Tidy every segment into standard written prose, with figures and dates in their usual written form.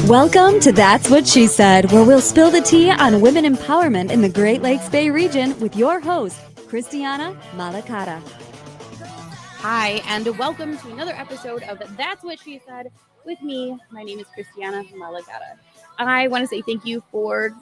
Welcome to That's What She Said, where we'll spill the tea on women empowerment in the Great Lakes Bay region with your host, Christiana Malacara. Hi, and welcome to another episode of That's What She Said with me. My name is Christiana Malacara. I want to say thank you for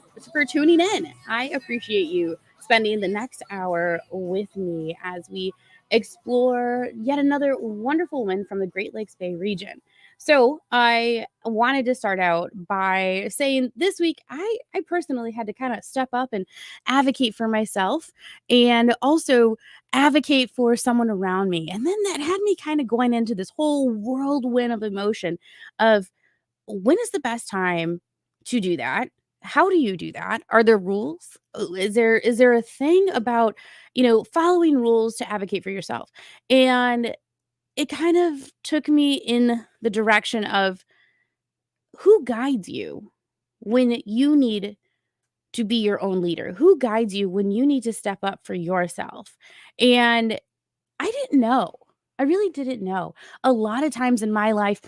tuning in. I appreciate you spending the next hour with me as we explore yet another wonderful woman from the Great Lakes Bay region. So I wanted to start out by saying this week, I personally had to kind of step up and advocate for myself and also advocate for someone around me. And then that had me kind of going into this whole whirlwind of emotion of when is the best time to do that? How do you do that? Are there rules? Is there a thing about, following rules to advocate for yourself? And it kind of took me in the direction of who guides you when you need to be your own leader? Who guides you when you need to step up for yourself? And I didn't know. I really didn't know. A lot of times in my life,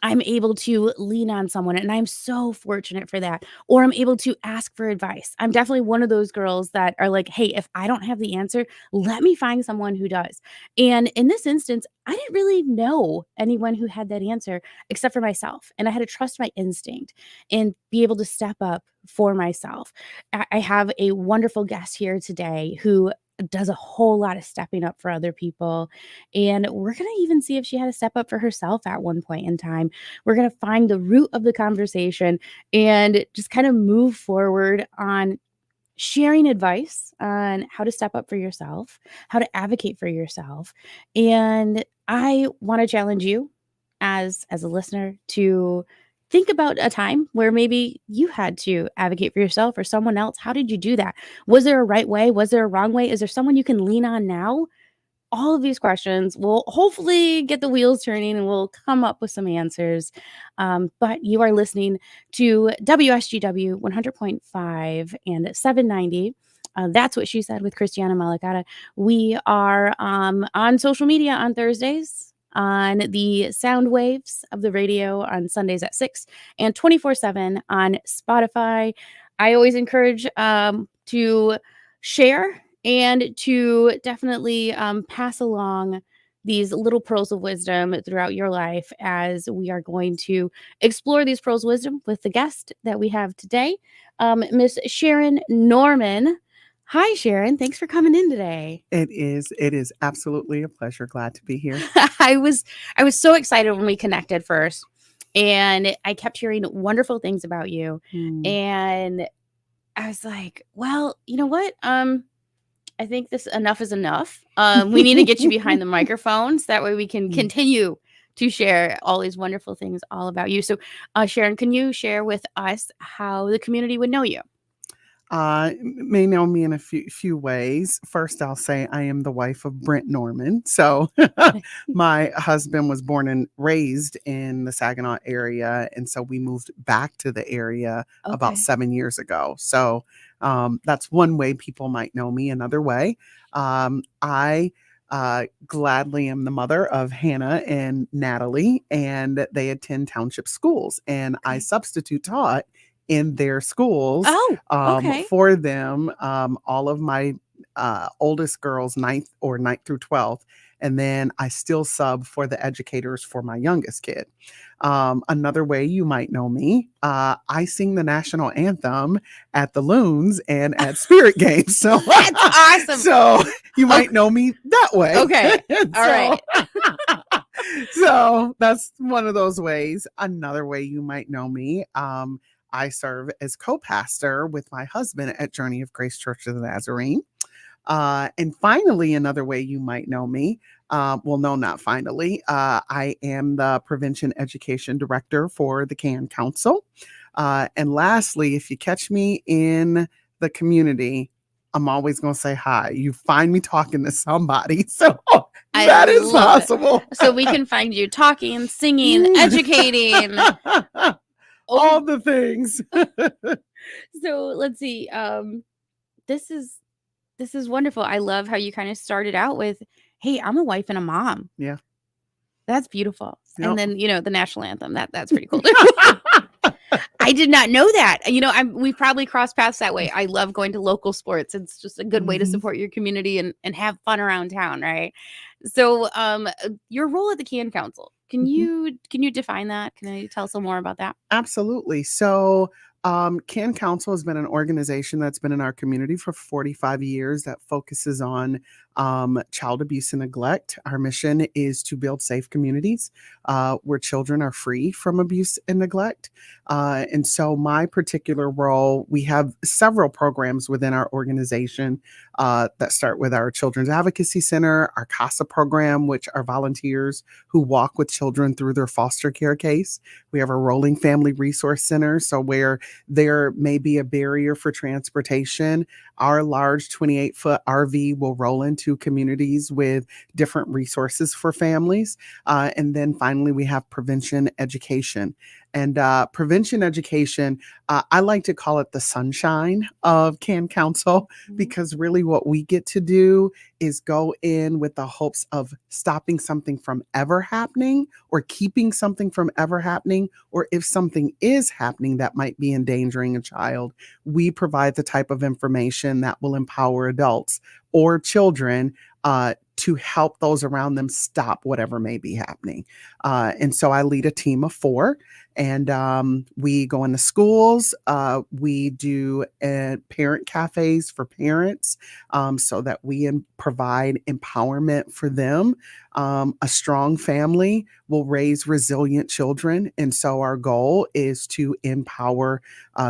I'm able to lean on someone, and I'm so fortunate for that. Or I'm able to ask for advice. I'm definitely one of those girls that are like, hey, if I don't have the answer, let me find someone who does. And in this instance, I didn't really know anyone who had that answer except for myself. And I had to trust my instinct and be able to step up for myself. I have a wonderful guest here today who does a whole lot of stepping up for other people. And we're going to even see if she had to step up for herself at one point in time. We're going to find the root of the conversation and just kind of move forward on sharing advice on how to step up for yourself, how to advocate for yourself. And I want to challenge you as a listener to think about a time where maybe you had to advocate for yourself or someone else. How did you do that? Was there a right way? Was there a wrong way? Is there someone you can lean on now? All of these questions will hopefully get the wheels turning and we'll come up with some answers. But you are listening to WSGW 100.5 and 790. That's What She Said with Christiana Malacara. We are on social media on Thursdays, on the sound waves of the radio on Sundays at 6, and 24/7 on Spotify. I always encourage to share and to definitely pass along these little pearls of wisdom throughout your life as we are going to explore these pearls of wisdom with the guest that we have today, Miss Sharon Norman. Hi, Sharon. Thanks for coming in today. It is absolutely a pleasure. Glad to be here. I was so excited when we connected first, and I kept hearing wonderful things about you. And I was like, well, you know what? I think this enough is enough. We need to get you behind the microphones. That way we can continue to share all these wonderful things all about you. So, Sharon, can you share with us how the community would know you? May know me in a few ways. First, I'll say I am the wife of Brent Norman. So my husband was born and raised in the Saginaw area. And so we moved back to the area about 7 years ago. So that's one way people might know me. Another way, I gladly am the mother of Hannah and Natalie, and they attend township schools. And I substitute taught in their schools for them, all of my oldest girls, 9th through 12th. And then I still sub for the educators for my youngest kid. Another way you might know me, I sing the national anthem at the Loons and at Spirit Games. So that's awesome. So you might know me that way. Okay. All right. So that's one of those ways. Another way you might know me, I serve as co-pastor with my husband at Journey of Grace Church of the Nazarene. And finally, another way you might know me, well, no, not finally, I am the Prevention Education Director for the CAN Council. And lastly, if you catch me in the community, I'm always going to say hi. You find me talking to somebody. So that is possible. So we can find you talking, singing, educating. All the things. So let's see. This is wonderful. I love how you kind of started out with, hey, I'm a wife and a mom. Yeah. That's beautiful. Yep. And then, the national anthem. That's pretty cool. I did not know that. We probably crossed paths that way. I love going to local sports. It's just a good way to Mhm. support your community and have fun around town, right? So, your role at the Can Council. Can Mhm. you define that? Can you tell us a little more about that? Absolutely. So, Can Council has been an organization that's been in our community for 45 years that focuses on child abuse and neglect. Our mission is to build safe communities where children are free from abuse and neglect. And so, my particular role, we have several programs within our organization that start with our Children's Advocacy Center, our CASA program, which are volunteers who walk with children through their foster care case. We have a rolling family resource center. So, where there may be a barrier for transportation, our large 28-foot RV will roll into communities with different resources for families. And then finally, we have prevention education. And prevention education, I like to call it the sunshine of Can Council, because really what we get to do is go in with the hopes of stopping something from ever happening, or keeping something from ever happening, or if something is happening that might be endangering a child, we provide the type of information that will empower adults or children to help those around them stop whatever may be happening. And so I lead a team of 4, and we go into schools. We do parent cafes for parents, so that we provide empowerment for them. A strong family will raise resilient children. And so our goal is to empower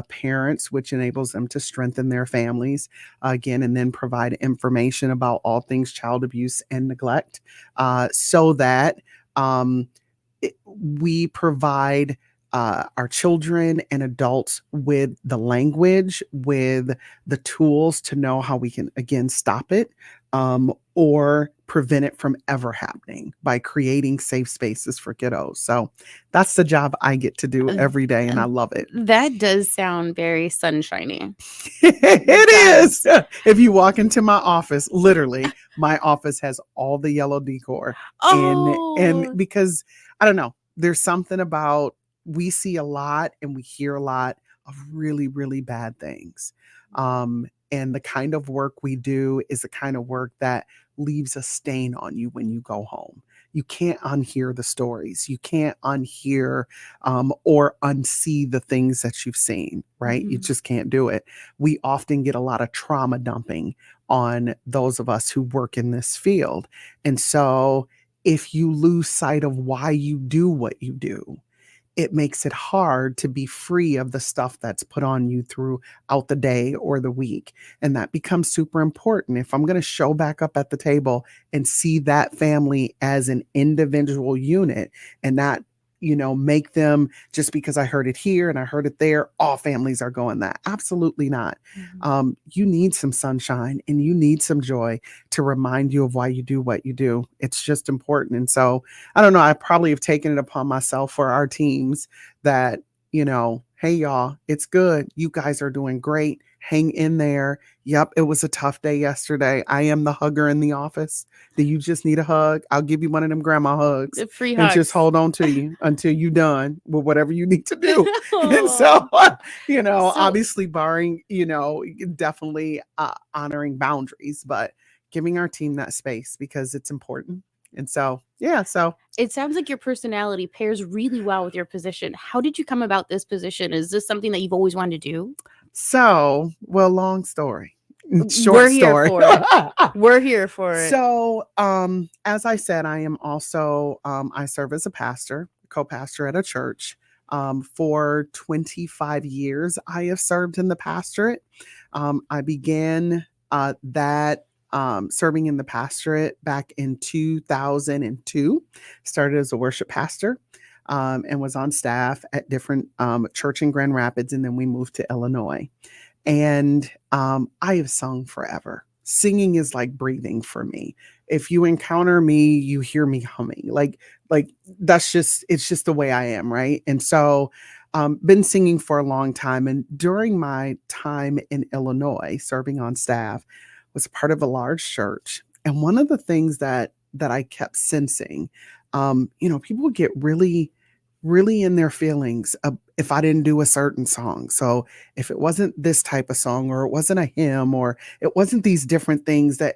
parents, which enables them to strengthen their families again, and then provide information about all things child abuse and neglect, so that we provide our children and adults with the language, with the tools to know how we can, again, stop it, or prevent it from ever happening by creating safe spaces for kiddos. So that's the job I get to do every day, and I love it. That does sound very sunshiny. It is. If you walk into my office, literally, my office has all the yellow decor. And because I don't know, there's something about, we see a lot and we hear a lot of really, really bad things. And the kind of work we do is the kind of work that leaves a stain on you when you go home. You can't unhear the stories. You can't unhear or unsee the things that you've seen, right? You just can't do it. We often get a lot of trauma dumping on those of us who work in this field. And so if you lose sight of why you do what you do, it makes it hard to be free of the stuff that's put on you throughout the day or the week. And that becomes super important. If I'm going to show back up at the table and see that family as an individual unit, and not, make them, just because I heard it here and I heard it there, all families are going that. Absolutely not. You need some sunshine and you need some joy to remind you of why you do what you do. It's just important. And so I don't know, I probably have taken it upon myself for our teams that, hey, y'all, it's good. You guys are doing great. Hang in there. Yep, it was a tough day yesterday. I am the hugger in the office. Do you just need a hug? I'll give you one of them grandma hugs. Free and hugs. just hold on to you until you're done with whatever you need to do. And so, obviously barring, definitely honoring boundaries, but giving our team that space because it's important. And so, it sounds like your personality pairs really well with your position. How did you come about this position? Is this something that you've always wanted to do? So, well, long story. We're here for it. We're here for it. So, as I said, I am also, I serve as a pastor, co-pastor at a church. For 25 years, I have served in the pastorate. I began serving in the pastorate back in 2002, started as a worship pastor, and was on staff at different church in Grand Rapids. And then we moved to Illinois. And I have sung forever. Singing is like breathing for me. If you encounter me, you hear me humming. Like it's just the way I am, right? And so been singing for a long time. And during my time in Illinois, serving on staff, was part of a large church. And one of the things that I kept sensing people would get really, really in their feelings if I didn't do a certain song. So if it wasn't this type of song, or it wasn't a hymn, or it wasn't these different things, that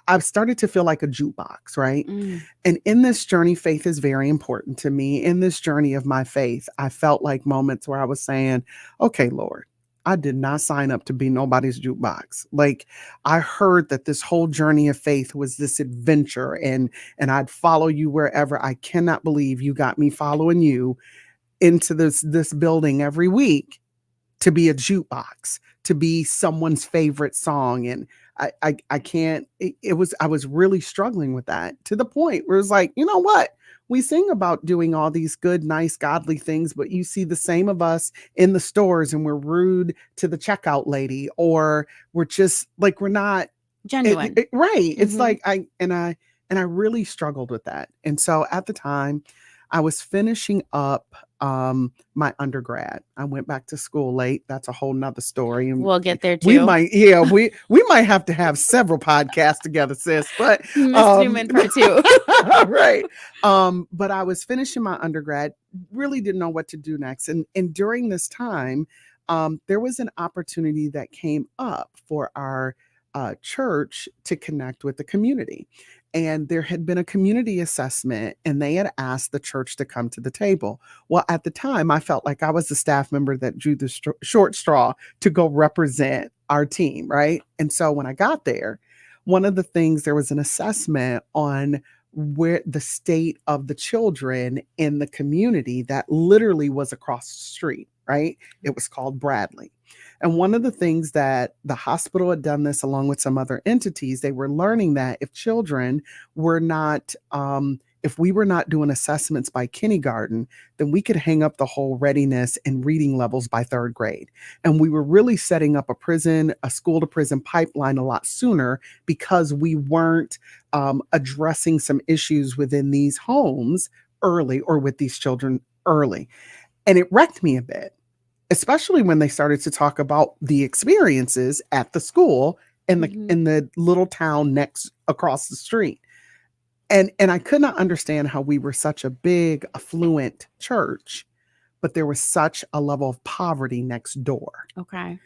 I've started to feel like a jukebox, right? Mm. And in this journey, faith is very important to me. In this journey of my faith, I felt like moments where I was saying, okay, Lord, I did not sign up to be nobody's jukebox. Like, I heard that this whole journey of faith was this adventure, and I'd follow you wherever. I cannot believe you got me following you into this building every week to be a jukebox, to be someone's favorite song. And I can't, I was really struggling with that, to the point where it's like, you know what? We sing about doing all these good, nice, godly things, but you see the same of us in the stores, and we're rude to the checkout lady, or we're just like, we're not Genuine. right. It's Mhm. like I really struggled with that. And so at the time, I was finishing up my undergrad. I went back to school late. That's a whole nother story. And We'll get there we too. might, yeah, we might have to have several podcasts together, sis. But Mystery Newman part 2. right. But I was finishing my undergrad, really didn't know what to do next. And during this time, there was an opportunity that came up for our church to connect with the community. And there had been a community assessment, and they had asked the church to come to the table. Well, at the time, I felt like I was the staff member that drew the short straw to go represent our team, right? And so when I got there, one of the things, there was an assessment on where the state of the children in the community that literally was across the street, right? It was called Bradley. And one of the things that the hospital had done, this along with some other entities, they were learning that if children were not, if we were not doing assessments by kindergarten, then we could hang up the whole readiness and reading levels by third grade. And we were really setting up a school to prison pipeline a lot sooner, because we weren't addressing some issues within these homes early, or with these children early. And it wrecked me a bit, especially when they started to talk about the experiences at the school in the little town next across the street. And I could not understand how we were such a big, affluent church, but there was such a level of poverty next door. Okay.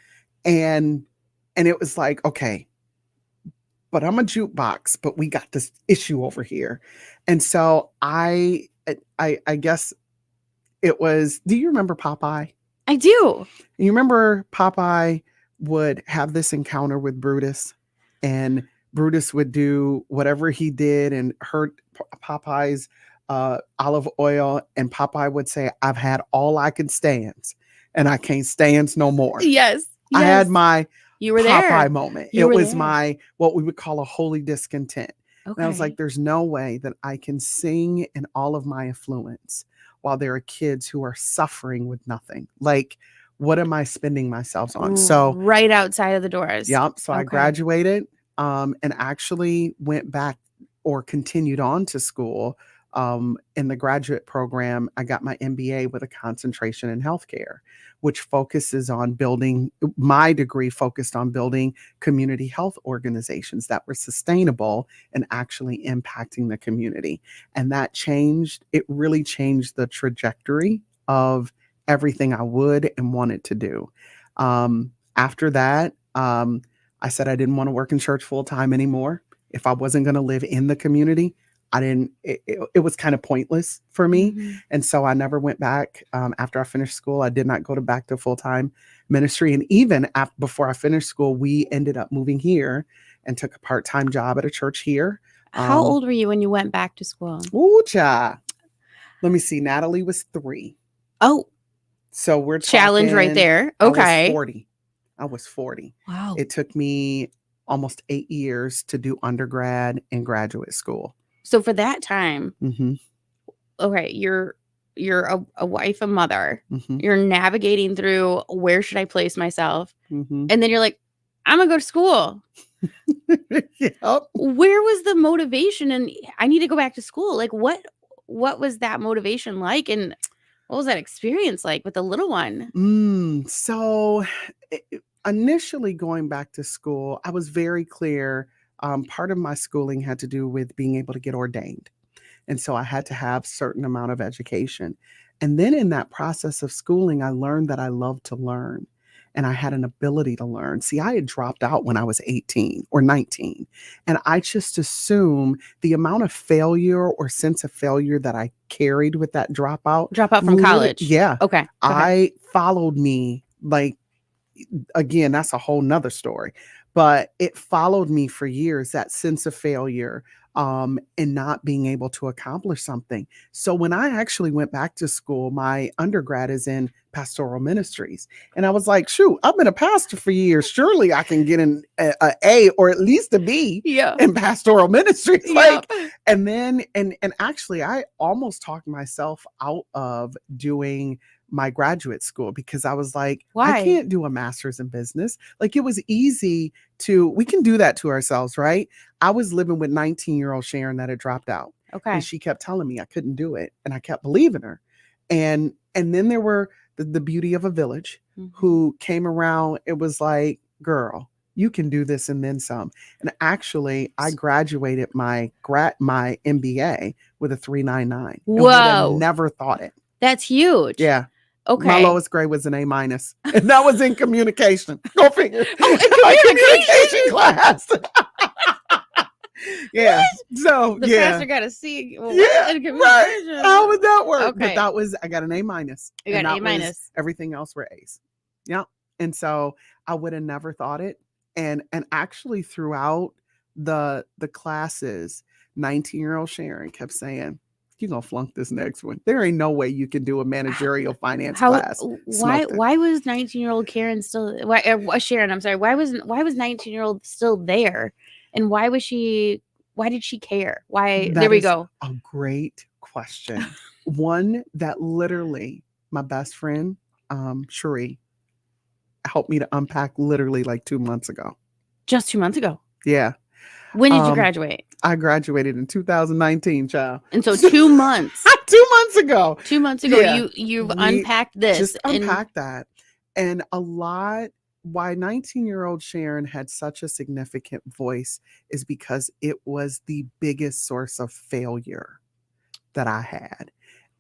And it was like, okay, but I'm a jukebox, but we got this issue over here. And so I guess it was, do you remember Popeye? I do. You remember Popeye would have this encounter with Brutus, and Brutus would do whatever he did and hurt Popeye's olive oil, and Popeye would say, I've had all I can stand, and I can't stand no more. Yes. I had my You were Popeye there. moment. You It were was there. my, what we would call a holy discontent. And I was Okay. like, there's no way that I can sing in all of my affluence while there are kids who are suffering with nothing. Like, what am I spending myself on? So right outside of the doors. yep. So I Okay. graduated and actually went back, or continued on to school. In the graduate program, I got my MBA with a concentration in healthcare, which focuses on building, my degree focused on building community health organizations that were sustainable and actually impacting the community. And that changed, it really changed the trajectory of everything I would and wanted to do. After that, I said I didn't want to work in church full time anymore. If I wasn't going to live in the community, it was kind of pointless for me. Mhm. And so I never went back. After I finished school, I did not go back to full-time ministry. And even before I finished school, we ended up moving here and took a part-time job at a church here. How old were you when you went back to school? Ooh, child. Let me see. Natalie was 3. Oh, So we're challenge right talking, there. I was Okay. 40. I was 40. Wow. It took me almost 8 years to do undergrad and graduate school. So for that time, hmm okay, you're a wife, a mother. hmm You're navigating through, where should I place myself? hmm And then you're like, I'm gonna go to school. Yep. Where was the motivation? And I need to go back to school. Like, what was that motivation like? And what was that experience like with the little one? So initially going back to school, I was very clear. Part of my schooling had to do with being able to get ordained. And so I had to have certain amount of education. And then in that process of schooling, I learned that I love to learn and I had an ability to learn. See, I had dropped out when I was 18 or 19. And I just assume the amount of failure or sense of failure that I carried with that dropout. Drop out from college. Yeah. Okay. Go ahead. I followed me like, again, that's a whole nother story, but it followed me for years, that sense of failure, and not being able to accomplish something. So when I actually went back to school, my undergrad is in pastoral ministries. And I was like, shoot, I've been a pastor for years. Surely I can get an A or at least a B Yeah. in pastoral ministries. Yep. And then, and actually I almost talked myself out of doing my graduate school because I was like, Why? I can't do a master's in business. Like it was easy we can do that to ourselves, right? I was living with 19-year-old Sharon that had dropped out. Okay. And she kept telling me I couldn't do it. And I kept believing her. And then there were the beauty of a village who came around. It was like, girl, you can do this and then some. And actually, I graduated my MBA with a 3.99. Whoa. And would have never thought it. That's huge. Yeah. Okay. My lowest grade was an A-. And that was in communication. Go figure. Oh, in My communication class. Yeah. What? So The pastor got a C. Well, Yeah. in Right. communication. How would that work? Okay. But I got an A-. You got and an that A-. was- Everything else were A's. Yeah. And so I would have never thought it. And actually throughout the classes, 19-year-old Sharon kept saying, you're going to flunk this next one. There ain't no way you can do a managerial finance class. Why was 19-year-old Karen still Sharon, I'm sorry. Why was 19-year-old still there? And why did she care? There we go. A great question. One that literally my best friend, Cherie, helped me to unpack literally like 2 months ago. Just 2 months ago. Yeah. When did you graduate? I graduated in 2019, child. And so 2 months. 2 months ago. 2 months ago, Yeah. you've unpacked this. Just unpack that. And a lot why 19-year-old Sharon had such a significant voice is because it was the biggest source of failure that I had.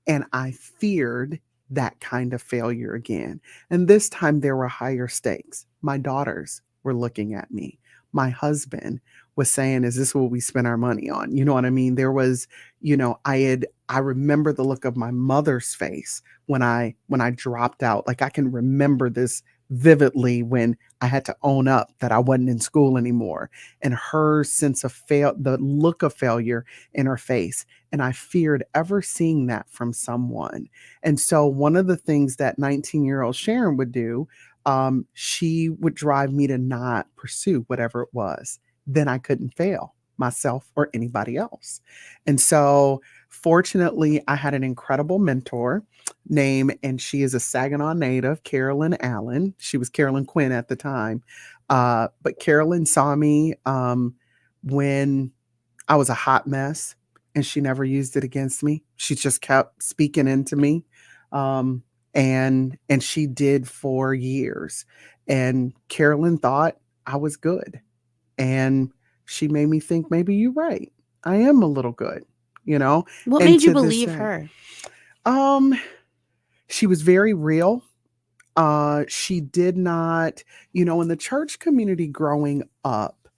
And I feared that kind of failure again. And this time there were higher stakes. My daughters were looking at me. My husband was saying, is this what we spend our money on? You know what I mean? There was, I remember the look of my mother's face when I dropped out. Like I can remember this vividly when I had to own up that I wasn't in school anymore, and her sense of the look of failure in her face. And I feared ever seeing that from someone. And so one of the things that 19-year-old Sharon would do, she would drive me to not pursue whatever it was. Then I couldn't fail myself or anybody else. And so fortunately, I had an incredible mentor and she is a Saginaw native, Carolyn Allen. She was Carolyn Quinn at the time. But Carolyn saw me when I was a hot mess, and she never used it against me. She just kept speaking into me. And she did for years. And Carolyn thought I was good. And she made me think, maybe you're right. I am a little good, What made you believe her? She was very real. She did not, in the church community growing up,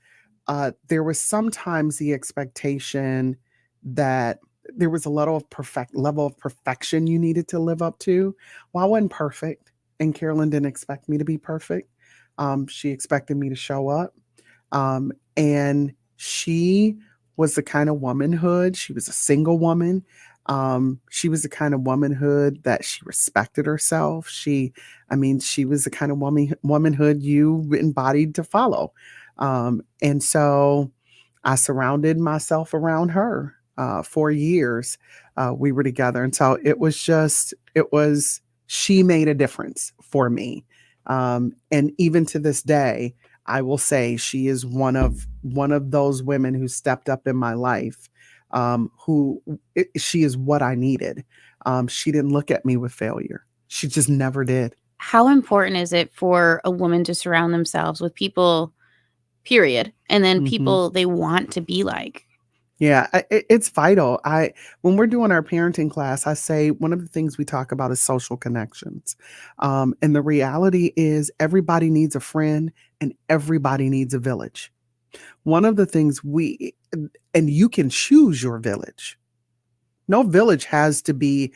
there was sometimes the expectation that there was a level of perfection you needed to live up to. Well, I wasn't perfect, and Carolyn didn't expect me to be perfect. She expected me to show up. And she was the kind of womanhood. She was a single woman. She was the kind of womanhood that she respected herself. She was the kind of womanhood you embodied to follow. And so I surrounded myself around her. 4 years we were together. And so she made a difference for me. And even to this day, I will say she is one of those women who stepped up in my life, she is what I needed. She didn't look at me with failure. She just never did. How important is it for a woman to surround themselves with people, period, and then people they want to be like? Yeah, it's vital. When we're doing our parenting class, I say one of the things we talk about is social connections, and the reality is everybody needs a friend and everybody needs a village. One of the things and you can choose your village. No village has to be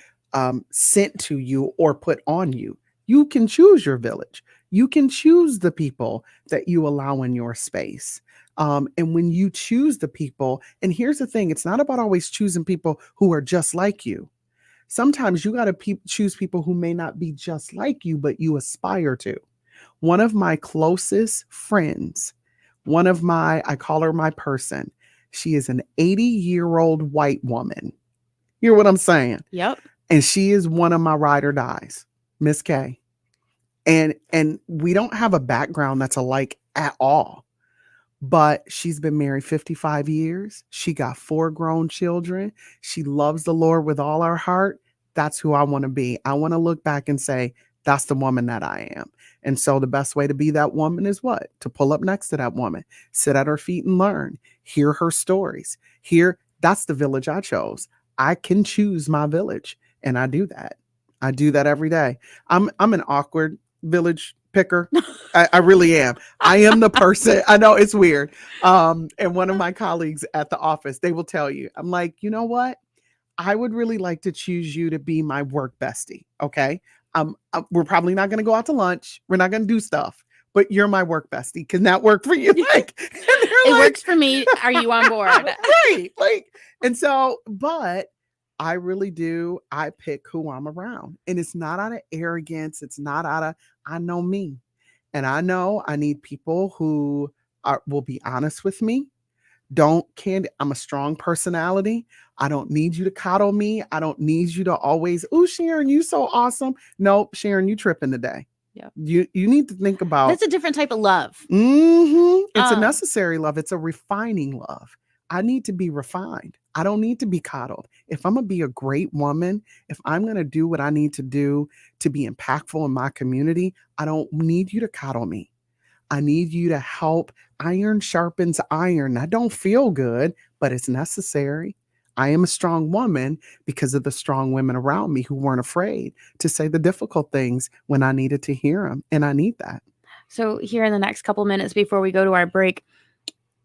sent to you or put on you. You can choose your village. You can choose the people that you allow in your space. And when you choose the people, and here's the thing, it's not about always choosing people who are just like you. Sometimes you got to choose people who may not be just like you, but you aspire to. One of my closest friends, I call her my person. She is an 80-year-old white woman. Hear what I'm saying? Yep. And she is one of my ride or dies, Miss K. And we don't have a background that's alike at all. But she's been married 55 years. She got 4 grown children. She loves the Lord with all her heart. That's who I want to be. I want to look back and say, that's the woman that I am. And so the best way to be that woman is what? To pull up next to that woman, sit at her feet and learn, hear her stories. That's the village I chose. I can choose my village, and I do that. I do that every day. I'm an awkward village picker. I really am. I am the person. I know it's weird. And one of my colleagues at the office, they will tell you, I'm like, you know what? I would really like to choose you to be my work bestie. Okay. We're probably not going to go out to lunch. We're not going to do stuff, but you're my work bestie. Can that work for you? It works for me. Are you on board? Right. And so, but I really do. I pick who I'm around, and it's not out of arrogance. It's not out of, I know me, and I know I need people who will be honest with me. I'm a strong personality. I don't need you to coddle me. I don't need you to always, oh, Sharon, you so awesome. No, Sharon, you tripping today. Yeah. You need to think about. That's a different type of love. It's a necessary love. It's a refining love. I need to be refined. I don't need to be coddled. If I'm going to be a great woman, if I'm going to do what I need to do to be impactful in my community, I don't need you to coddle me. I need you to help. Iron sharpens iron. I don't feel good, but it's necessary. I am a strong woman because of the strong women around me who weren't afraid to say the difficult things when I needed to hear them. And I need that. So here in the next couple minutes before we go to our break,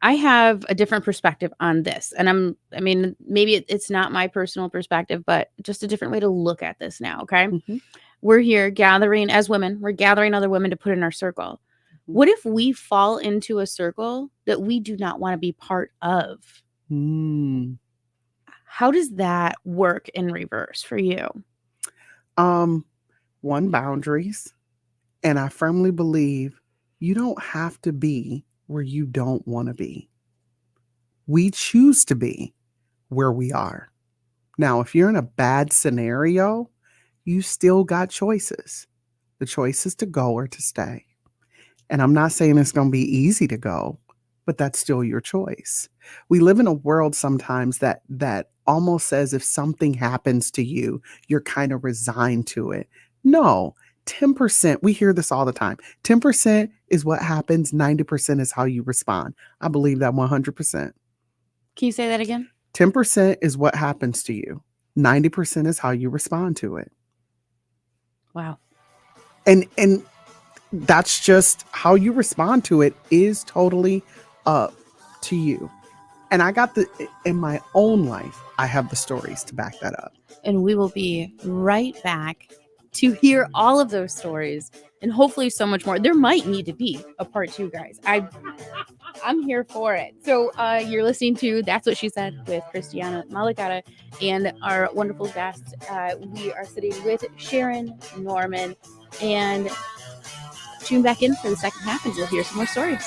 I have a different perspective on this. And maybe it's not my personal perspective, but just a different way to look at this now. Okay. Mm-hmm. We're here gathering as women. We're gathering other women to put in our circle. What if we fall into a circle that we do not want to be part of? How does that work in reverse for you? One, boundaries. And I firmly believe you don't have to be where you don't want to be. We choose to be where we are. Now, if you're in a bad scenario, you still got choices. The choice is to go or to stay. And I'm not saying it's going to be easy to go, but that's still your choice. We live in a world sometimes that almost says if something happens to you, you're kind of resigned to it. No, 10%, we hear this all the time. 10% is what happens. 90% is how you respond. I believe that 100%. Can you say that again? 10% is what happens to you. 90% is how you respond to it. Wow. And that's just how you respond to it is totally up to you. And I got in my own life, I have the stories to back that up. And we will be right back to hear all of those stories and hopefully so much more. There might need to be a part 2, guys. I'm here for it. So you're listening to That's What She Said with Christiana Malacara and our wonderful guest. We are sitting with Sharon Norman, and tune back in for the second half and you'll hear some more stories.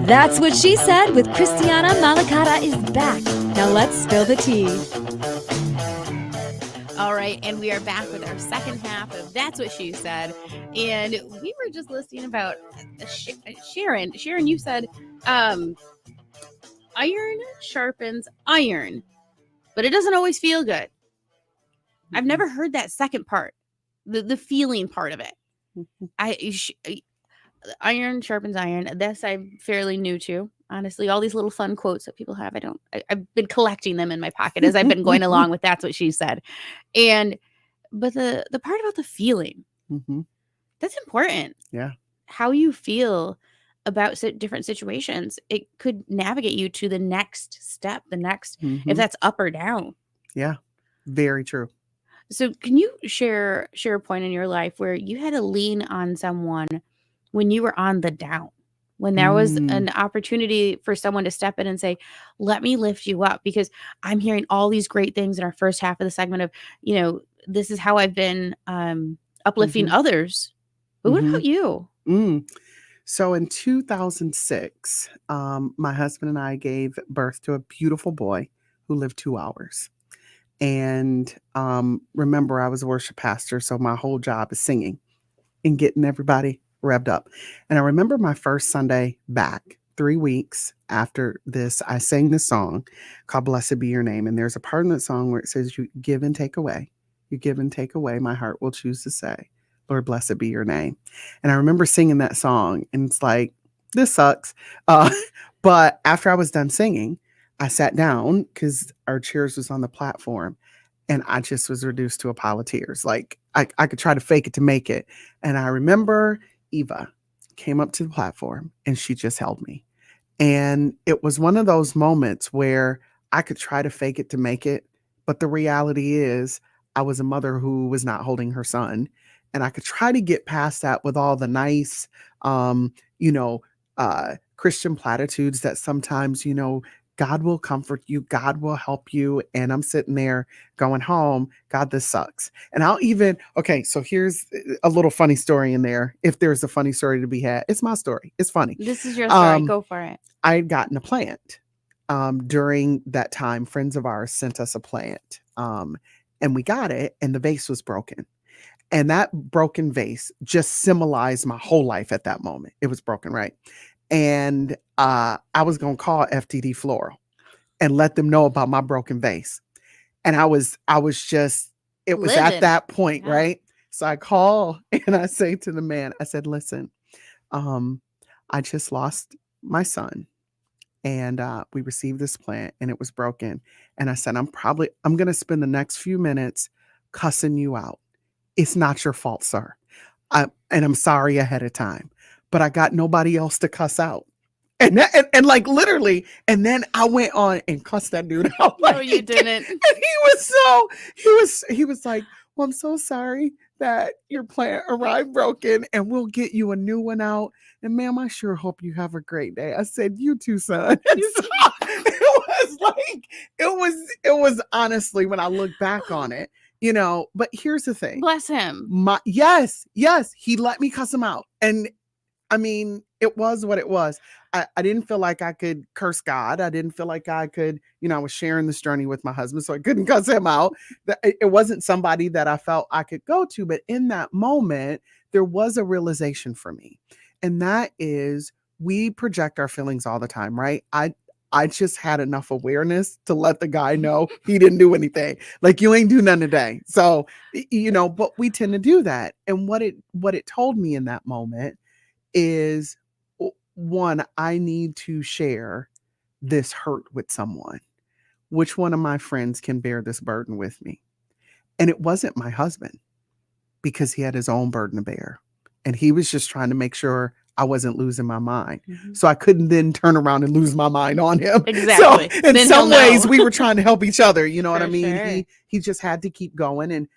That's What She Said with Christiana Malacara is back. Now let's spill the tea. right, and we are back with our second half of That's What She Said. And we were just listening about Sharon. Sharon, you said iron sharpens iron, but it doesn't always feel good. I've never heard that second part, the feeling part of it. Iron sharpens iron. This I'm fairly new to. Honestly, all these little fun quotes that people have, I've been collecting them in my pocket as I've been going along with That's What She Said. But the part about the feeling, that's important. Yeah. How you feel about different situations, it could navigate you to the next step, if that's up or down. Yeah, very true. So can you share a point in your life where you had to lean on someone when you were on the down, when there was an opportunity for someone to step in and say, let me lift you up? Because I'm hearing all these great things in our first half of the segment of, this is how I've been uplifting others. But what about you? So in 2006, my husband and I gave birth to a beautiful boy who lived 2 hours. And remember, I was a worship pastor, so my whole job is singing and getting everybody revved up. And I remember my first Sunday back, 3 weeks after this, I sang this song called Blessed Be Your Name. And there's a part in that song where it says, you give and take away. You give and take away. My heart will choose to say, Lord, blessed be your name. And I remember singing that song, and it's like, this sucks. But after I was done singing, I sat down because our chairs was on the platform, and I just was reduced to a pile of tears. Like I could try to fake it to make it. And I remember Eva came up to the platform and she just held me. And it was one of those moments where I could try to fake it to make it. But the reality is I was a mother who was not holding her son. And I could try to get past that with all the nice, Christian platitudes that sometimes, God will comfort you. God will help you. And I'm sitting there going home, God, this sucks. And so here's a little funny story in there. If there's a funny story to be had, it's my story. It's funny. This is your story. Go for it. I had gotten a plant during that time. Friends of ours sent us a plant and we got it, and the vase was broken. And that broken vase just symbolized my whole life at that moment. It was broken, right? And I was going to call FTD Floral and let them know about my broken vase. And it was at that point, yeah. Right? So I call and I say to the man, I said, listen, I just lost my son, and we received this plant and it was broken. And I said, I'm going to spend the next few minutes cussing you out. It's not your fault, sir. And I'm sorry ahead of time, but I got nobody else to cuss out. And like literally, and then I went on and cussed that dude out. No, you didn't. And he was like, well, I'm so sorry that your plant arrived broken, and we'll get you a new one out. And ma'am, I sure hope you have a great day. I said, you too, son. It was honestly, when I look back on it, but here's the thing. Bless him. Yes, he let me cuss him out. And I mean, it was what it was. I didn't feel like I could curse God. I didn't feel like I could, I was sharing this journey with my husband, so I couldn't cuss him out. It wasn't somebody that I felt I could go to. But in that moment, there was a realization for me. And that is, we project our feelings all the time, right? I just had enough awareness to let the guy know he didn't do anything. Like, you ain't do nothing today. So, but we tend to do that. And what it told me in that moment is, one, I need to share this hurt with someone. Which one of my friends can bear this burden with me? And it wasn't my husband, because he had his own burden to bear. And he was just trying to make sure I wasn't losing my mind. Mm-hmm. So I couldn't then turn around and lose my mind on him. Exactly. So in some ways we were trying to help each other. You know what I mean? Sure. He just had to keep going. And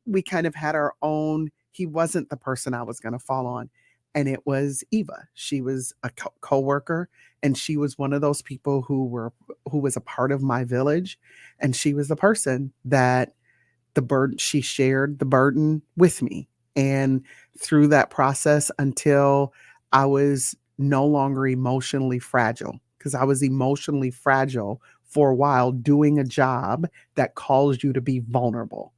we kind of had our own, he wasn't the person I was going to fall on. And it was Eva. She was a co-worker, and she was one of those people who was a part of my village. And she was the person that she shared the burden with me. And through that process, until I was no longer emotionally fragile, because I was emotionally fragile for a while doing a job that calls you to be vulnerable.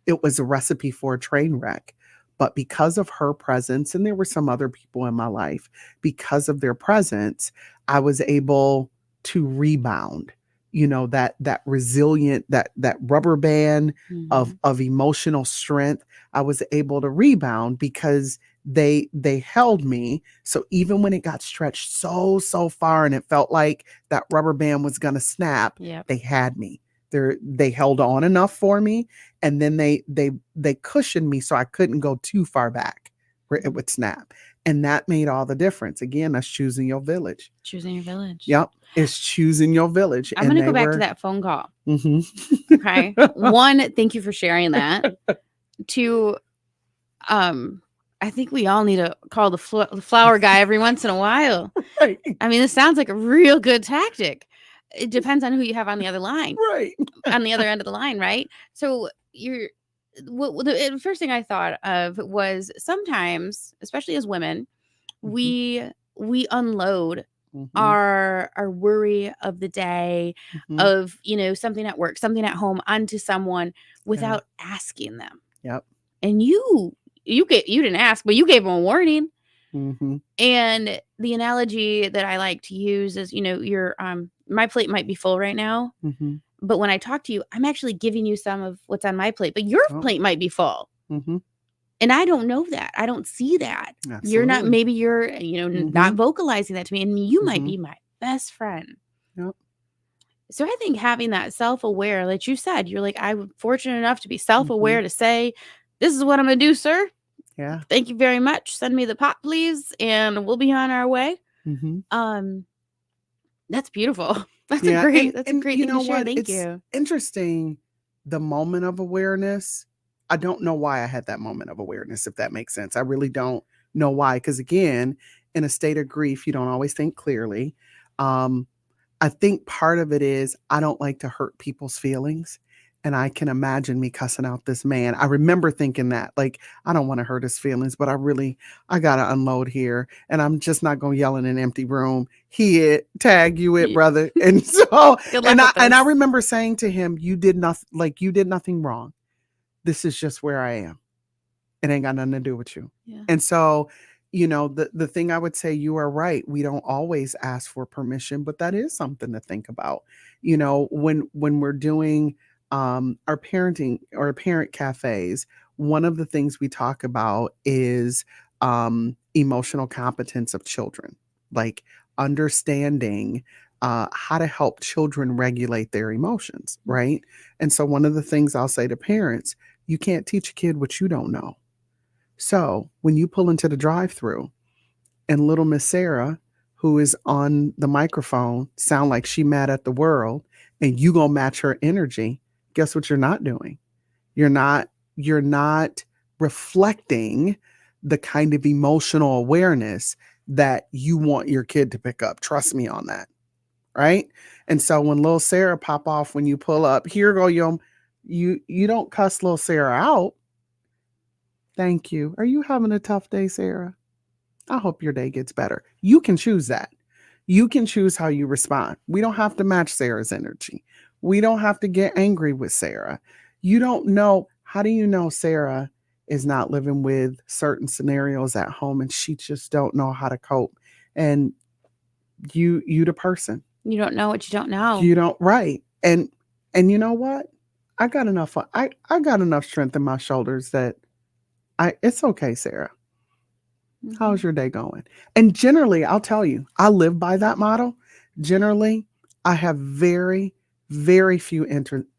it was a recipe for a train wreck. But because of her presence, and there were some other people in my life, because of their presence, I was able to rebound. That resilient, that rubber band Mhm. of emotional strength. I was able to rebound because they held me. So even when it got stretched so far and it felt like that rubber band was gonna snap, Yep. they had me. They held on enough for me, and then they cushioned me so I couldn't go too far back where it would snap. And that made all the difference. Again, that's choosing your village. Choosing your village. Yep. It's choosing your village. I'm going to go back to that phone call. Mhm. Okay. One, thank you for sharing that. Two, I think we all need to call the flower guy every once in a while. Right. I mean, this sounds like a real good tactic. It depends on who you have on the other line, Right. on the other end of the line, right? So the first thing I thought of was sometimes, especially as women, Mhm. we unload Mhm. our worry of the day, Mhm. of something at work, something at home, onto someone Yeah. without asking them. Yep. And you didn't ask, but you gave them a warning. Mhm. And the analogy that I like to use is, your my plate might be full right now, Mhm. but when I talk to you, I'm actually giving you some of what's on my plate, but your Oh. plate might be full. Mhm. And I don't know that. I don't see that. Absolutely. Maybe you're, not Mhm. vocalizing that to me, and you might Mhm. be my best friend. Yep. So I think having that self-aware, like you said, you're like, I'm fortunate enough to be self-aware Mhm. to say, this is what I'm going to do, sir. Yeah. Thank you very much. Send me the pot, please, and we'll be on our way. Mhm. That's beautiful. That's Yeah. that's a And great you thing know to share. what? Thank It's you. interesting, the moment of awareness. I don't know why I had that moment of awareness, if that makes sense. I really don't know why. Because again, in a state of grief, you don't always think clearly. Um, I think part of it is I don't like to hurt people's feelings. And I can imagine me cussing out this man. I remember thinking that, like, I don't want to hurt his feelings, but I got to unload here. And I'm just not going to yell in an empty room. He it, tag you it, Ye- brother. And so, Good luck and with I this. remember saying to him, you did nothing wrong. This is just where I am. It ain't got nothing to do with you. Yeah. And so, the thing I would say, you are right. We don't always ask for permission, but that is something to think about. When we're doing our parenting or parent cafes, one of the things we talk about is emotional competence of children, like understanding how to help children regulate their emotions, right? And so one of the things I'll say to parents, you can't teach a kid what you don't know. So when you pull into the drive-through and little Miss Sarah, who is on the microphone, sound like she mad at the world, and you gonna match her energy, guess what you're not doing? You're not reflecting the kind of emotional awareness that you want your kid to pick up. Trust me on that. Right. And so when little Sarah pop off, when you pull up, here go you don't cuss little Sarah out. Thank you. Are you having a tough day, Sarah? I hope your day gets better. You can choose that. You can choose how you respond. We don't have to match Sarah's energy. We don't have to get angry with Sarah. You don't know. How do you know Sarah is not living with certain scenarios at home and she just don't know how to cope? And you the person. You don't know what you don't know. You don't, right. And you know what? I got enough strength in my shoulders that it's okay, Sarah. How's your day going? And generally, I'll tell you, I live by that model. Generally, I have very, very few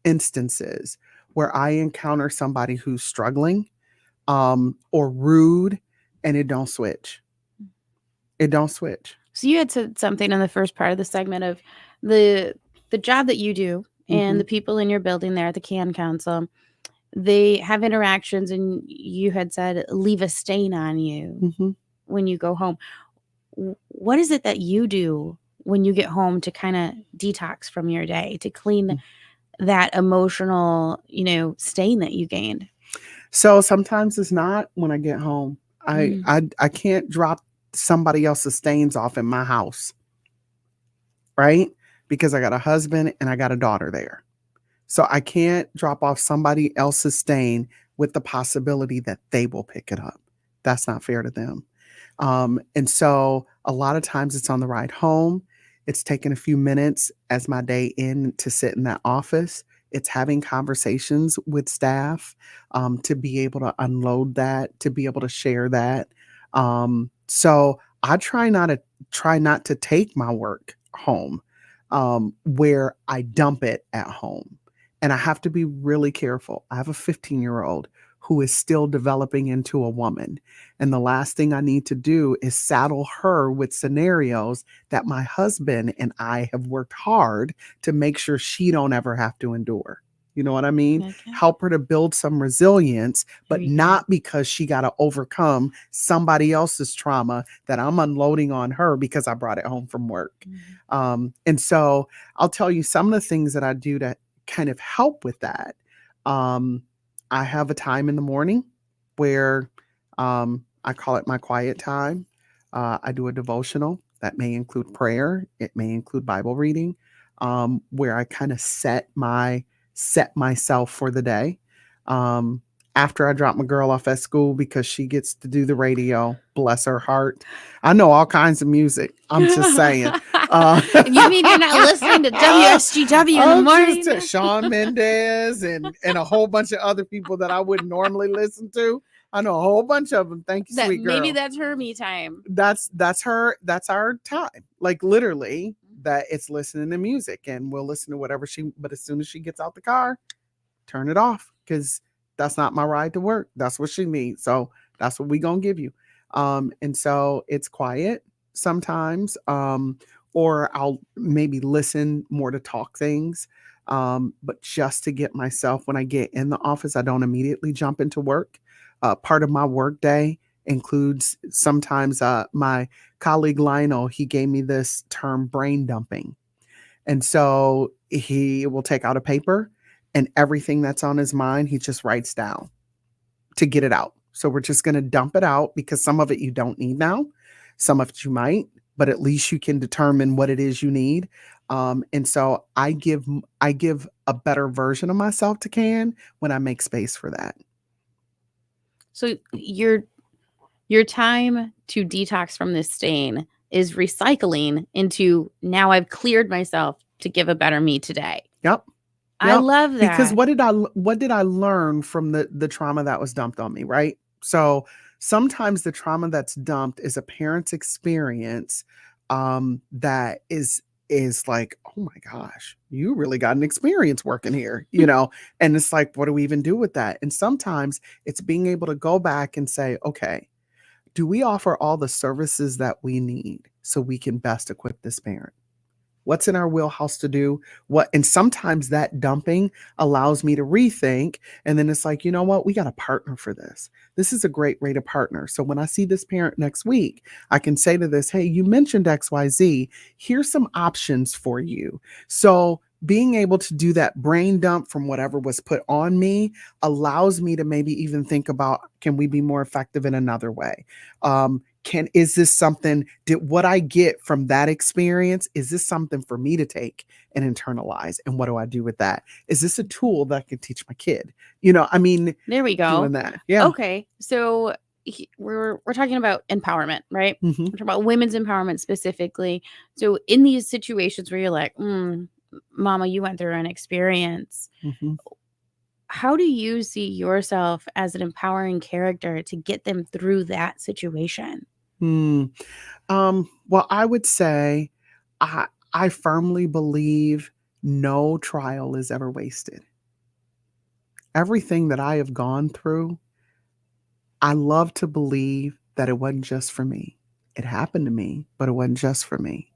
instances where I encounter somebody who's struggling or rude, and it don't switch. It don't switch. So you had said something in the first part of the segment of the job that you do and Mhm. the people in your building there at the Can Council. They have interactions, and you had said leave a stain on you Mhm. when you go home. What is it that you do when you get home to kind of detox from your day, to clean that emotional, stain that you gained? So sometimes it's not when I get home. I Mm. I can't drop somebody else's stains off in my house, right? Because I got a husband and I got a daughter there. So I can't drop off somebody else's stain with the possibility that they will pick it up. That's not fair to them. And so a lot of times it's on the ride home. It's taking a few minutes as my day in to sit in that office. It's having conversations with staff to be able to unload that, to be able to share that. So I try not to take my work home where I dump it at home. And I have to be really careful. I have a 15-year-old who is still developing into a woman. And the last thing I need to do is saddle her with scenarios that my husband and I have worked hard to make sure she don't ever have to endure. You know what I mean? Okay. Help her to build some resilience, but There you go. not because she got to overcome somebody else's trauma that I'm unloading on her because I brought it home from work. And so I'll tell you some of the things that I do to kind of help with that. I have a time in the morning where I call it my quiet time. I do a devotional that may include prayer. It may include Bible reading, where I kind of set myself for the day. After I drop my girl off at school because she gets to do the radio, bless her heart. I know all kinds of music. I'm just saying. You mean you're not listening to WSGW in the morning? Shawn Mendes and a whole bunch of other people that I wouldn't normally listen to. I know a whole bunch of them. Thank you, That sweet girl. maybe that's her me time. That's that's our time. Like literally, that it's listening to music, and we'll listen to whatever but as soon as she gets out the car, turn it off, because that's not my ride to work. That's what she needs. So that's what we gonna give you. And so it's quiet sometimes. Or I'll maybe listen more to talk things. But just to get myself, when I get in the office, I don't immediately jump into work. Part of my work day includes sometimes my colleague Lionel, he gave me this term, brain dumping. And so he will take out a paper and everything that's on his mind, he just writes down to get it out. So we're just going to dump it out because some of it you don't need now. Some of it you might, but at least you can determine what it is you need. And so I give a better version of myself to Can when I make space for that. So your time to detox from this stain is recycling into, now I've cleared myself to give a better me today. Yep. I love that. Because what did I learn from the trauma that was dumped on me, right? So sometimes the trauma that's dumped is a parent's experience that is like, oh my gosh, you really got an experience working here, and it's like, what do we even do with that? And sometimes it's being able to go back and say, okay, do we offer all the services that we need so we can best equip this parent? What's in our wheelhouse to do? And sometimes that dumping allows me to rethink. And then it's like, you know what? We got a partner for this. This is a great way to partner. So when I see this parent next week, I can say to this, hey, you mentioned XYZ. Here's some options for you. So being able to do that brain dump from whatever was put on me allows me to maybe even think about, can we be more effective in another way? Is this something, what I get from that experience, is this something for me to take and internalize? And what do I do with that? Is this a tool that I can teach my kid? There we go. Doing that. Yeah. Okay. So we're talking about empowerment, right? Mm-hmm. We're talking about women's empowerment specifically. So in these situations where you're like, Mama, you went through an experience. Mm-hmm. How do you see yourself as an empowering character to get them through that situation? Well, I would say I firmly believe no trial is ever wasted. Everything that I have gone through, I love to believe that it wasn't just for me. It happened to me, but it wasn't just for me.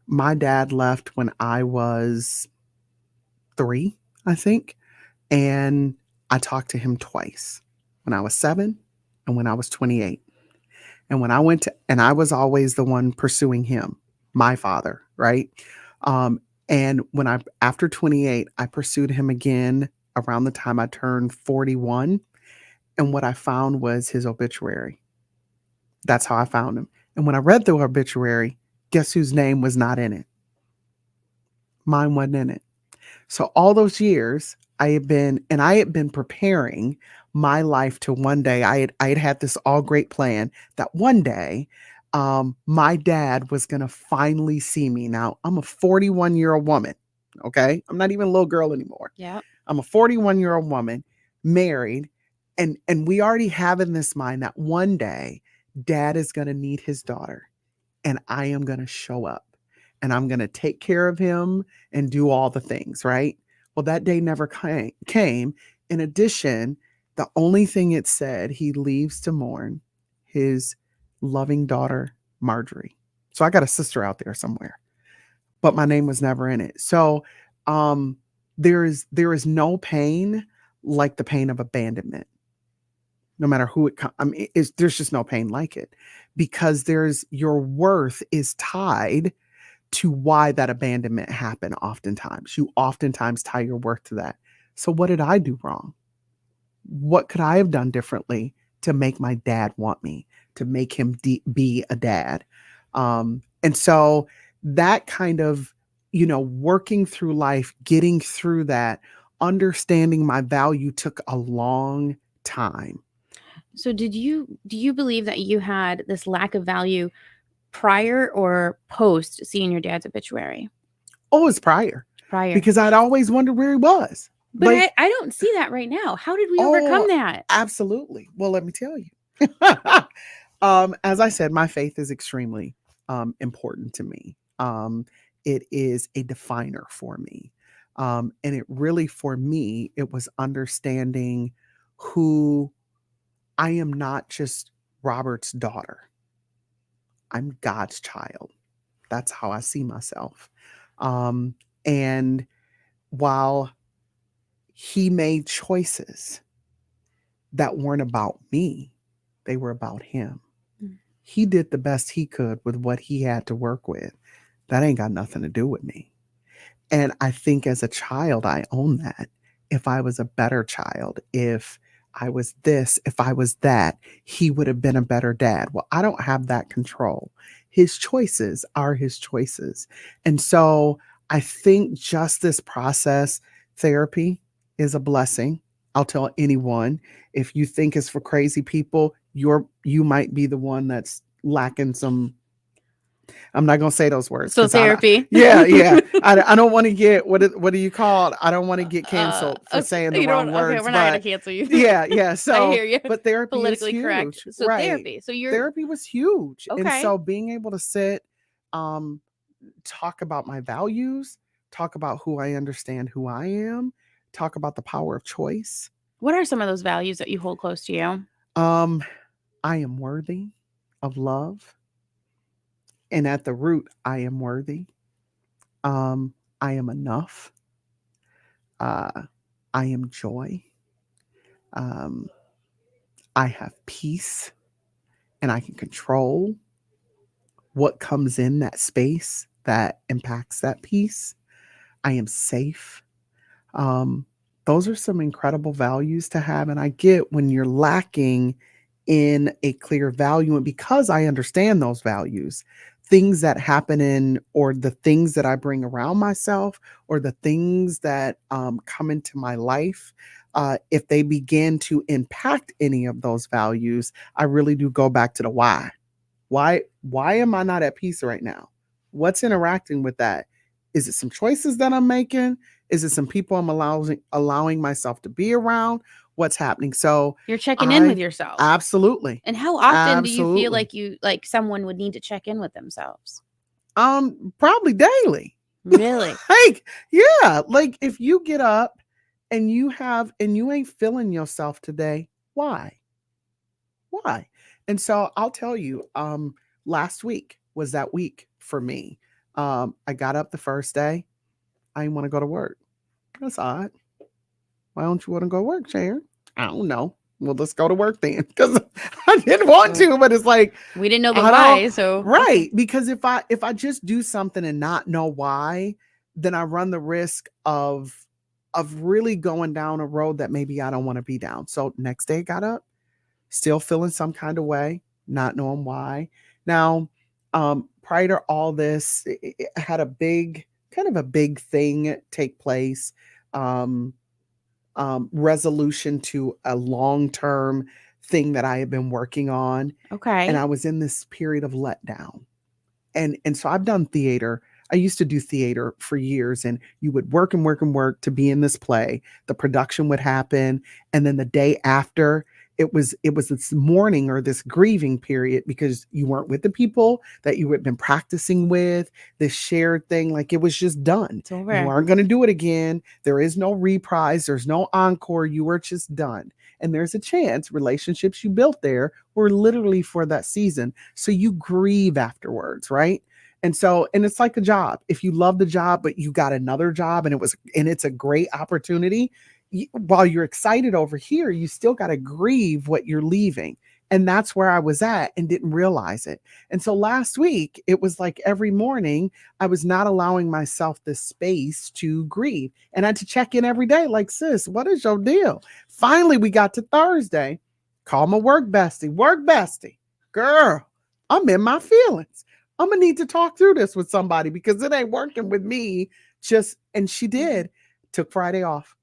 My dad left when I was 3, I think. And I talked to him twice, when I was 7 and when I was 28. And when I and I was always the one pursuing him, my father, right? And after 28, I pursued him again around the time I turned 41. And what I found was his obituary. That's how I found him. And when I read the obituary, guess whose name was not in it? Mine wasn't in it. So all those years, I had been preparing my life to one day. I had this all great plan that one day, my dad was gonna finally see me. Now I'm a 41-year-old woman. Okay, I'm not even a little girl anymore. Yeah. I'm a 41-year-old woman, married, and we already have in this mind that one day, dad is gonna need his daughter, and I am going to show up and I'm going to take care of him and do all the things, right? Well, that day never came. In addition, the only thing it said, he leaves to mourn his loving daughter, Marjorie. So I got a sister out there somewhere, but my name was never in it. So um, there is no pain like the pain of abandonment, no matter who it comes. I mean, there's just no pain like it, because there's your worth is tied to why that abandonment happened. Oftentimes you oftentimes tie your worth to that. So what did I do wrong? What could I have done differently to make my dad want me, to make him be a dad? And so that kind of, working through life, getting through that, understanding my value took a long time. So do you believe that you had this lack of value prior or post seeing your dad's obituary? Oh, it's prior, Prior. because I'd always wondered where he was. But Like, I don't see that right now. How did we oh, overcome that? absolutely. Well, let me tell you. As I said, my faith is extremely important to me. It is a definer for me. And it really, for me, it was understanding who I am, not just Robert's daughter. I'm God's child. That's how I see myself. And while he made choices that weren't about me, they were about him. Mm. He did the best he could with what he had to work with. That ain't got nothing to do with me. And I think as a child, I own that. If I was a better child, if I was this, if I was that, he would have been a better dad. Well, I don't have that control. His choices are his choices. And so I think just this process, therapy, is a blessing. I'll tell anyone, if you think it's for crazy people, you might be the one that's lacking some. I'm not gonna say those words So because I don't. therapy. Yeah, yeah. I don't want to get what do you call it? I don't want to get canceled for Okay, saying the you know wrong what? Okay, words. we're not gonna But cancel you. yeah. I So, hear you. but therapy is Politically correct. huge, So right? therapy. So you're Therapy was huge, and okay. so being able to sit, um, talk about my values, talk about who I understand, who I am, talk about the power of choice. What are some of those values that you hold close to you? Um, I am worthy of love, and at the root, I am worthy. I am enough. Uh, I am joy. Um, I have peace, and I can control what comes in that space that impacts that peace. I am safe. Um, those are some incredible values to have. And I get when you're lacking in a clear value, and because I understand those values, things that happen in, or the things that I bring around myself, or the things that come into my life, if they begin to impact any of those values, I really do go back to the why. Why am I not at peace right now? What's interacting with that? Is it some choices that I'm making? Is it some people I'm allowing myself to be around? What's happening? So You're checking in with I yourself. absolutely, And how often do you feel absolutely, like someone would need to check in with themselves? probably daily. Really? Like, yeah, like if you get up and you ain't feeling yourself today, why? Why? And so I'll tell you, last week was that week for me. I got up the first day. I didn't want to go to work. That's odd. Why don't you want to go to work, Sharon? I don't know. Well, let's go to work then, because I didn't want to, but it's like We didn't know the I don't. why, so Right, because if I just do something and not know why, then I run the risk of really going down a road that maybe I don't want to be down. So next day I got up, still feeling some kind of way, not knowing why. Now, prior to all this, it had a big, kind of a big thing take place. Um, resolution to a long-term thing that I had been working on. And Okay. I was in this period of letdown. And so I've done theater. I used to do theater for years, and you would work and work and work to be in this play. The production would happen, and then the day after, it was this mourning or this grieving period because you weren't with the people that you had been practicing with, this shared thing. Like, it was just done. It's You over. aren't going to do it again. There is no reprise. There's no encore. You were just done. And there's a chance relationships you built there were literally for that season. So you grieve afterwards, right? And it's like a job. If you love the job, but you got another job and it's a great opportunity, while you're excited over here, you still got to grieve what you're leaving. And that's where I was at and didn't realize it. And so last week, it was like every morning, I was not allowing myself the space to grieve. And I had to check in every day, like, sis, what is your deal? Finally, we got to Thursday. Call my work bestie. Girl, I'm in my feelings. I'm going to need to talk through this with somebody because it ain't working with me. And she did. Took Friday off,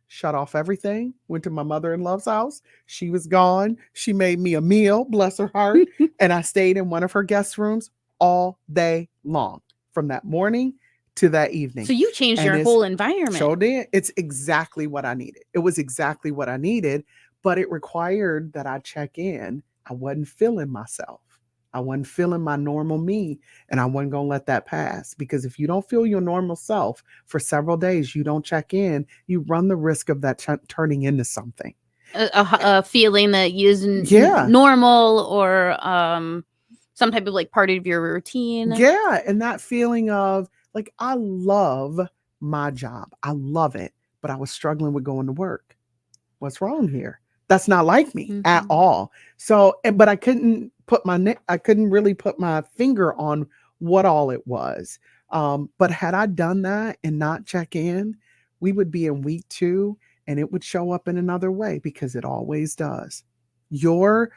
shut off everything, went to my mother-in-law's house. She was gone. She made me a meal, bless her heart. And I stayed in one of her guest rooms all day long from that morning to that evening. So you changed And your it's whole environment. So did. It's exactly what I needed. It was exactly what I needed, but it required that I check in. I wasn't feeling myself. I wasn't feeling my normal me, and I wasn't going to let that pass, because if you don't feel your normal self for several days, you don't check in, you run the risk of that turning into something. A feeling that isn't Yeah. normal, or some type of like part of your routine. Yeah. And that feeling of like, I love my job. I love it, but I was struggling with going to work. What's wrong here? That's not like me at all. So, but I couldn't really put my finger on what all it was. But had I done that and not check in, we would be in week 2 and it would show up in another way, because it always does. Your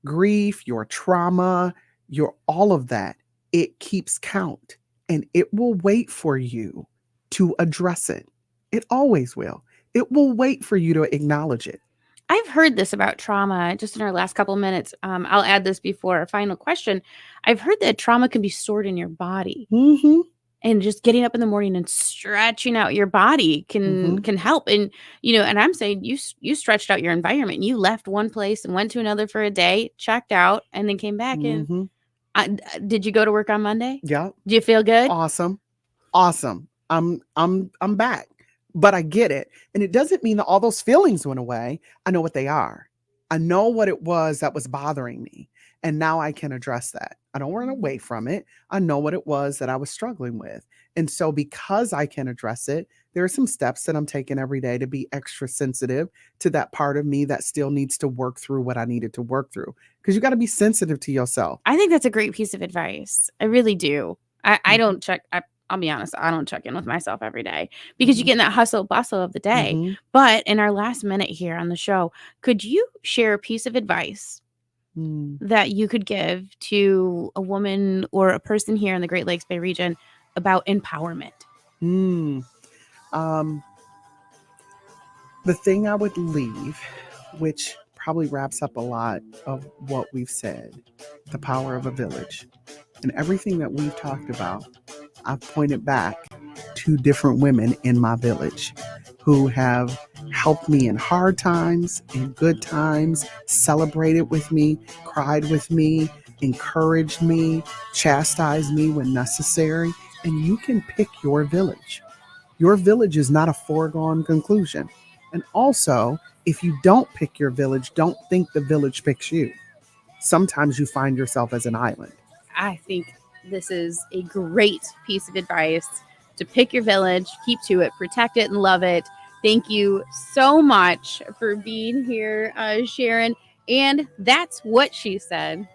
grief, your trauma, your all of that, it keeps count, and it will wait for you to address it. It always will. It will wait for you to acknowledge it. I've heard this about trauma just in our last couple minutes. I'll add this before our final question. I've heard that trauma can be stored in your body. Mm-hmm. And just getting up in the morning and stretching out your body can help. And, and I'm saying you stretched out your environment. You left one place and went to another for a day, checked out, and then came back. And did you go to work on Monday? Yeah. Do you feel good? Awesome. I'm back. But I get it. And it doesn't mean that all those feelings went away. I know what they are. I know what it was that was bothering me. And now I can address that. I don't run away from it. I know what it was that I was struggling with. And so because I can address it, there are some steps that I'm taking every day to be extra sensitive to that part of me that still needs to work through what I needed to work through. Because you got to be sensitive to yourself. I think that's a great piece of advice. I really do. I don't check. I'll be honest, I don't check in with myself every day, because you get in that hustle bustle of the day. But in our last minute here on the show, could you share a piece of advice that you could give to a woman or a person here in the Great Lakes Bay region about empowerment? The thing I would leave, which probably wraps up a lot of what we've said, the power of a village. And everything that we've talked about, I've pointed back to different women in my village who have helped me in hard times, in good times, celebrated with me, cried with me, encouraged me, chastised me when necessary. And you can pick your village. Your village is not a foregone conclusion. And also, if you don't pick your village, don't think the village picks you. Sometimes you find yourself as an island. I think this is a great piece of advice: to pick your village, keep to it, protect it, and love it. Thank you so much for being here, Sharon. And that's what she said.